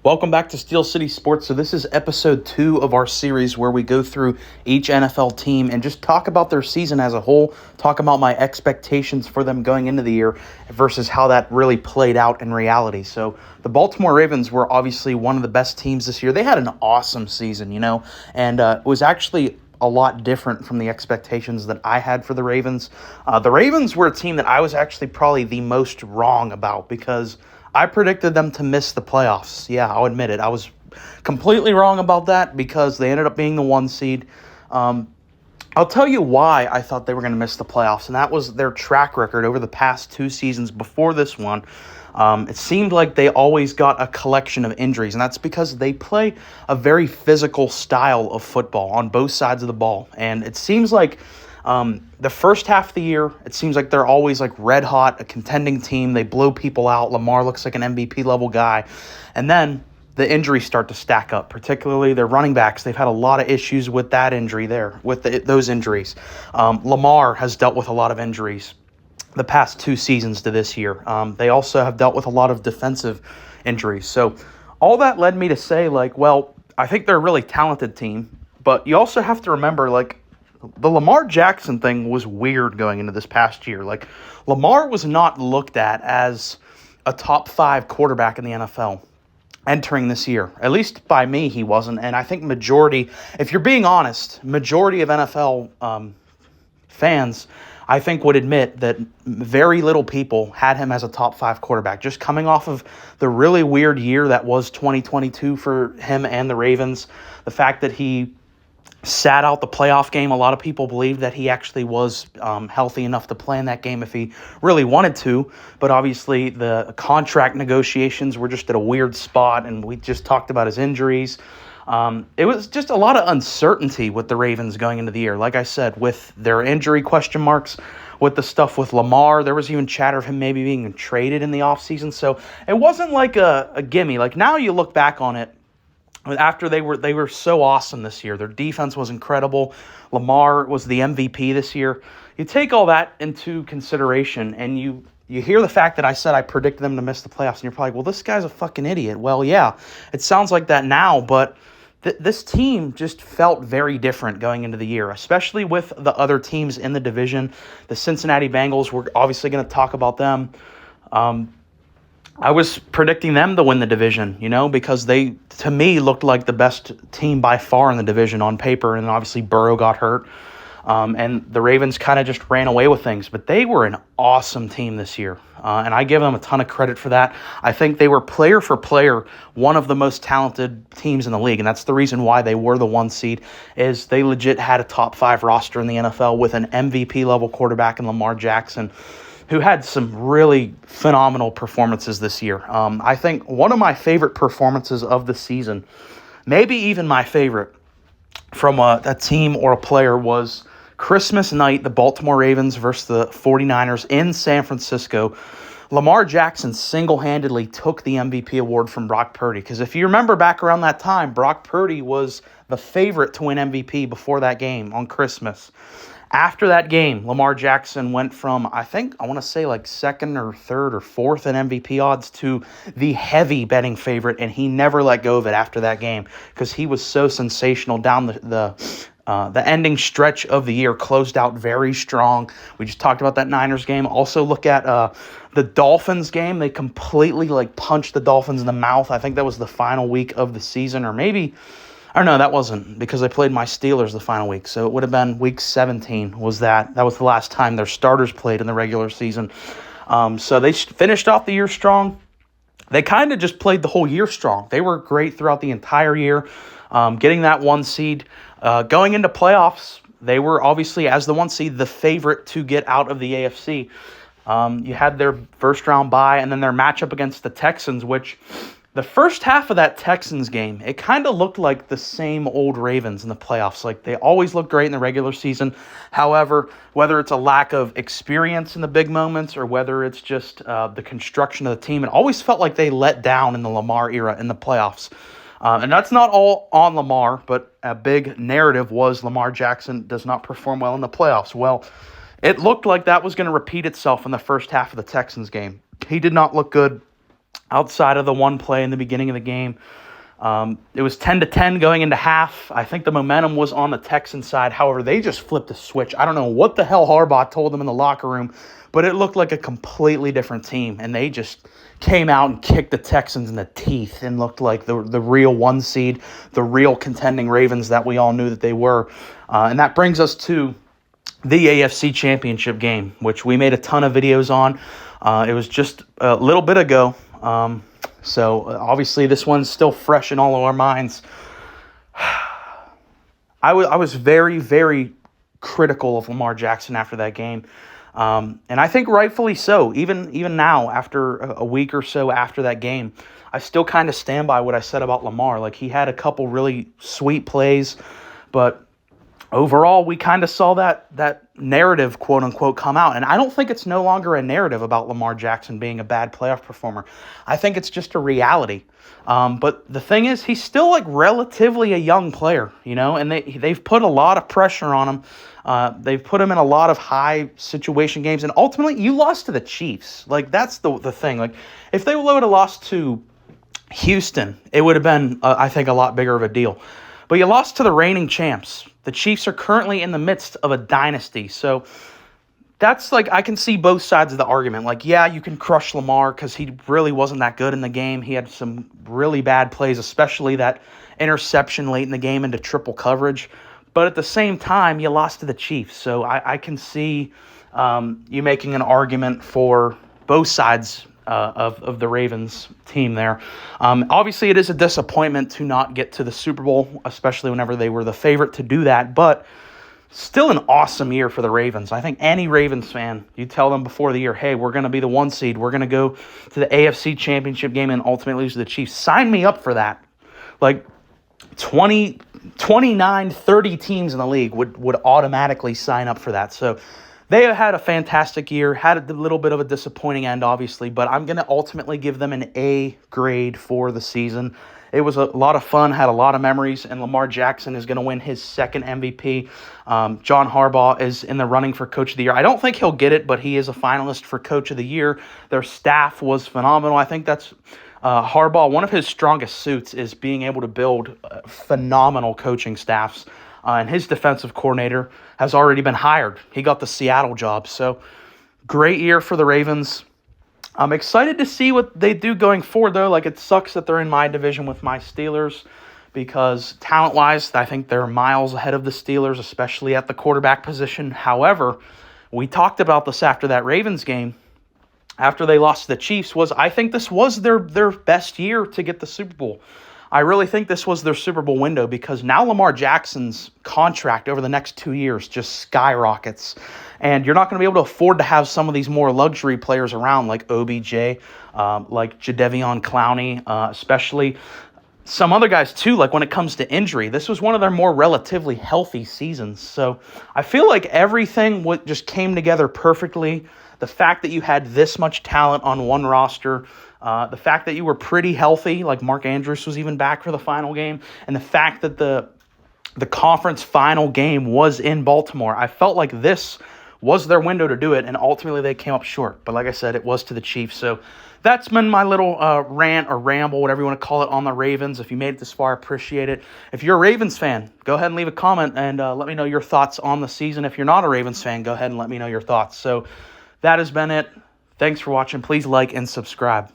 Welcome back to Steel City Sports. So this is episode 2 of our series where we go through each NFL team and just talk about their season as a whole, talk about my expectations for them going into the year versus how that really played out in reality. So the Baltimore Ravens were obviously one of the best teams this year. They had an awesome season, and it was actually a lot different from the expectations that I had for the Ravens. The Ravens were a team that I was actually probably the most wrong about because I predicted them to miss the playoffs. Yeah, I'll admit it. I was completely wrong about that because they ended up being the 1 seed. I'll tell you why I thought they were going to miss the playoffs, and that was their track record over the past 2 seasons before this one. It seemed like they always got a collection of injuries, and that's because they play a very physical style of football on both sides of the ball. And it seems like the first half of the year, it seems like they're always like red hot, a contending team. They blow people out. Lamar looks like an MVP level guy. And then the injuries start to stack up, particularly their running backs. They've had a lot of issues with that injury there, with those injuries. Lamar has dealt with a lot of injuries the past 2 seasons to this year. They also have dealt with a lot of defensive injuries. So all that led me to say, I think they're a really talented team, but you also have to remember, the Lamar Jackson thing was weird going into this past year. Lamar was not looked at as a top 5 quarterback in the NFL entering this year. At least by me, he wasn't. And I think if you're being honest, majority of NFL fans, I think, would admit that very little people had him as a top 5 quarterback. Just coming off of the really weird year that was 2022 for him and the Ravens, the fact that he sat out the playoff game. A lot of people believe that he actually was healthy enough to play in that game if he really wanted to. But obviously the contract negotiations were just at a weird spot, and we just talked about his injuries. It was just a lot of uncertainty with the Ravens going into the year. Like I said, with their injury question marks, with the stuff with Lamar, there was even chatter of him maybe being traded in the offseason. So it wasn't like a gimme. Now you look back on it, after they were so awesome this year. Their defense was incredible. Lamar was the MVP this year. You take all that into consideration, and you hear the fact that I said I predicted them to miss the playoffs, and you're probably like, well, this guy's a fucking idiot. Well, yeah, it sounds like that now, but this team just felt very different going into the year, especially with the other teams in the division. The Cincinnati Bengals, we're obviously going to talk about them. I was predicting them to win the division, because they, to me, looked like the best team by far in the division on paper, and obviously Burrow got hurt, and the Ravens kind of just ran away with things. But they were an awesome team this year, and I give them a ton of credit for that. I think they were player for player one of the most talented teams in the league, and that's the reason why they were the 1 seed, is they legit had a top 5 roster in the NFL with an MVP-level quarterback in Lamar Jackson, who had some really phenomenal performances this year. I think one of my favorite performances of the season, maybe even my favorite from a team or a player, was Christmas night, the Baltimore Ravens versus the 49ers in San Francisco. Lamar Jackson single-handedly took the MVP award from Brock Purdy, because if you remember back around that time, Brock Purdy was the favorite to win MVP before that game on Christmas. After that game, Lamar Jackson went from, I want to say 2nd or 3rd or 4th in MVP odds to the heavy betting favorite, and he never let go of it after that game because he was so sensational down the ending stretch of the year, closed out very strong. We just talked about that Niners game. Also look at the Dolphins game. They completely punched the Dolphins in the mouth. I think that was the final week of the season, or maybe... Or no, that wasn't, because they played my Steelers the final week. So it would have been week 17 was that. That was the last time their starters played in the regular season. So they finished off the year strong. They kind of just played the whole year strong. They were great throughout the entire year, getting that 1 seed. Going into playoffs, they were obviously, as the 1 seed, the favorite to get out of the AFC. You had their first-round bye, and then their matchup against the Texans, which... The first half of that Texans game, it kind of looked like the same old Ravens in the playoffs. They always look great in the regular season. However, whether it's a lack of experience in the big moments or whether it's just the construction of the team, it always felt like they let down in the Lamar era in the playoffs. And that's not all on Lamar, but a big narrative was Lamar Jackson does not perform well in the playoffs. Well, it looked like that was going to repeat itself in the first half of the Texans game. He did not look good outside of the one play in the beginning of the game. It was 10-10 going into half. I think the momentum was on the Texans side. However, they just flipped a switch. I don't know what the hell Harbaugh told them in the locker room, but it looked like a completely different team. And they just came out and kicked the Texans in the teeth and looked like the real one seed, the real contending Ravens that we all knew that they were. And that brings us to the AFC Championship game, which we made a ton of videos on. It was just a little bit ago. So obviously this one's still fresh in all of our minds. I was very, very critical of Lamar Jackson after that game. And I think rightfully so. Even now, after a week or so after that game, I still kind of stand by what I said about Lamar. Like, he had a couple really sweet plays, but overall, we kind of saw that narrative, quote unquote, come out. And I don't think it's no longer a narrative about Lamar Jackson being a bad playoff performer. I think it's just a reality. But the thing is, he's still like relatively a young player, and they've put a lot of pressure on him. They've put him in a lot of high situation games. And ultimately, you lost to the Chiefs. Like, that's the thing. Like, if they would have lost to Houston, it would have been, I think, a lot bigger of a deal. But you lost to the reigning champs. The Chiefs are currently in the midst of a dynasty. So that's like, I can see both sides of the argument. Like, yeah, you can crush Lamar because he really wasn't that good in the game. He had some really bad plays, especially that interception late in the game into triple coverage. But at the same time, you lost to the Chiefs. So I can see you making an argument for both sides of the Ravens team there. Obviously, it is a disappointment to not get to the Super Bowl, especially whenever they were the favorite to do that, but still an awesome year for the Ravens. I think any Ravens fan, you tell them before the year, hey, we're going to be the one seed, we're going to go to the AFC Championship game and ultimately lose to the Chiefs. Sign me up for that. Like, 29, 30 teams in the league would automatically sign up for that. So they had a fantastic year, had a little bit of a disappointing end, obviously, but I'm going to ultimately give them an A grade for the season. It was a lot of fun, had a lot of memories, and Lamar Jackson is going to win his second MVP. John Harbaugh is in the running for Coach of the Year. I don't think he'll get it, but he is a finalist for Coach of the Year. Their staff was phenomenal. I think that's Harbaugh. One of his strongest suits is being able to build phenomenal coaching staffs. And his defensive coordinator has already been hired. He got the Seattle job. So, great year for the Ravens. I'm excited to see what they do going forward, though. Like, it sucks that they're in my division with my Steelers because talent-wise, I think they're miles ahead of the Steelers, especially at the quarterback position. However, we talked about this after that Ravens game, after they lost to the Chiefs, I think this was their best year to get the Super Bowl. I really think this was their Super Bowl window because now Lamar Jackson's contract over the next 2 years just skyrockets. And you're not going to be able to afford to have some of these more luxury players around like OBJ, like Jadeveon Clowney, especially some other guys too, like when it comes to injury. This was one of their more relatively healthy seasons. So I feel like everything just came together perfectly. The fact that you had this much talent on one roster, the fact that you were pretty healthy, like Mark Andrews was even back for the final game, and the fact that the conference final game was in Baltimore. I felt like this was their window to do it, and ultimately they came up short. But like I said, it was to the Chiefs. So that's been my little rant or ramble, whatever you want to call it, on the Ravens. If you made it this far, appreciate it. If you're a Ravens fan, go ahead and leave a comment and let me know your thoughts on the season. If you're not a Ravens fan, go ahead and let me know your thoughts. So that has been it. Thanks for watching. Please like and subscribe.